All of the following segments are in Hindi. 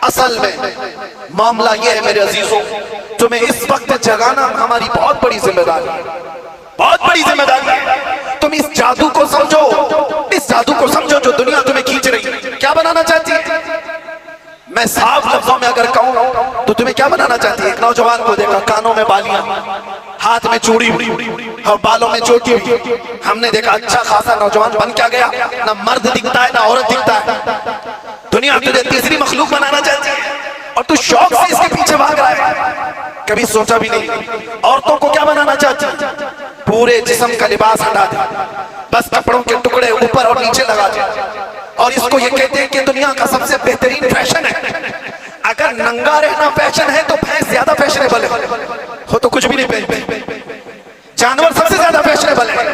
असल में मामला यह है मेरे अजीजों, तुम्हें इस वक्त जगाना हमारी बहुत बड़ी जिम्मेदारी है, बहुत बड़ी जिम्मेदारी है। तुम इस जादू को समझो, इस जादू को समझो जो दुनिया तुम्हें खींच रही है। क्या बनाना चाहती है? मैं साफ लफ्जों में अगर कहूं तो तुम्हें क्या बनाना चाहती है? एक नौजवान को देखा, कानों में बालियां, हाथ में चूड़ी और बालों में चोटी हुई। हमने देखा अच्छा खासा नौजवान बन क्या गया, ना मर्द दिखता है ना औरत दिखता है। दुनिया तुझे तीसरी मखलूक बनाना चाहती है और तू शौक से इसके पीछे भाग रहा है। कभी सोचा भी नहीं। औरतों को क्या बनाना चाहती है? पूरे जिस्म का लिबास हटा दे, बस कपड़ों के टुकड़े ऊपर और नीचे लगा दे, और इसको ये कहते हैं कि दुनिया का सबसे बेहतरीन फैशन है। अगर नंगा रहना फैशन है तो भैंस ज्यादा फैशनेबल है, हो तो कुछ भी नहीं पहनते। जानवर सबसे ज्यादा फैशनेबल है,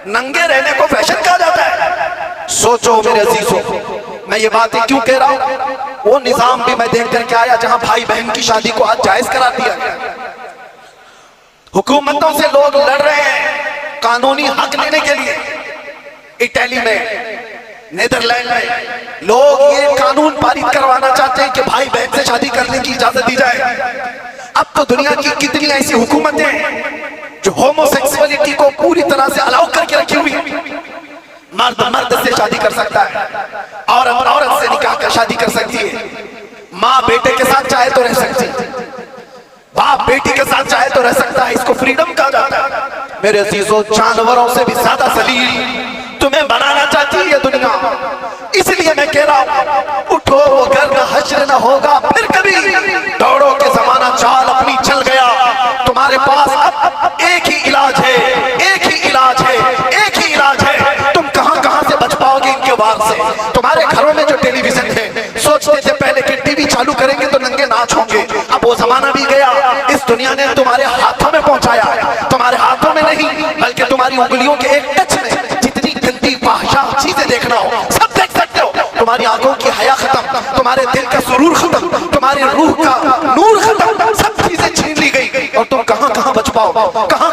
नंगे रहने को फैशन कहा जाता है। सोचो मेरे अजीजों, मैं ये बातें क्यों कह रहा हूं? वो निजाम भी मैं देख करके आया जहां भाई बहन की शादी को आज जायज करा दिया गया। हुकूमतों से लोग लड़ रहे हैं कानूनी हक लेने के लिए। इटली में, नीदरलैंड में लोग ये कानून पारित करवाना चाहते हैं कि भाई बहन से शादी करने की इजाजत दी जाए। अब तो दुनिया की कितनी ऐसी हुकूमतें हैं जो होमोसेक्सुअलिटी को पूरी तरह से अलाउ करके रखी हुई। मर्द मर्द से शादी कर सकता है, औरत औरत से निकाह कर शादी कर सकती है, माँ बेटे के साथ चाहे तो रह सकती है, बाप बेटी के साथ चाहे तो रह सकता है। इसको फ्रीडम कहा जाता है। मेरे अजीजों, जानवरों से भी ज्यादा सलील तुम्हें बनाना चाहती है दुनिया। इसलिए मैं कह रहा हूं, उठो अगर न हश्र न होगा फिर कभी, दौड़ो के जमाना चाल अपनी चल गया। तुम्हारे पास अब एक ही इलाज है, एक ही इलाज है, एक ही इलाज है। तुम कहां कहां से बच पाओगे इनके वार से? तुम्हारे घरों में जो टेलीविजन है, सोचते थे पहले कि टीवी चालू करेंगे तो नंगे नाच होंगे। अब वो जमाना भी गया। इस दुनिया ने तुम्हारे हाथों में पहुंचाया है, तुम्हारे हाथों में नहीं बल्कि तुम्हारी उंगलियों के एक टच में। जितनी गंदी फाहिशा चीजें देखना हो सब देख सकते हो। तुम्हारी आंखों की हया खत्म, तुम्हारे दिल का सुरूर खत्म, तुम्हारी रूह का नूर खत्म, सब चीजें छीन ली गई और तुम कहां कहां बच पाओ, कहां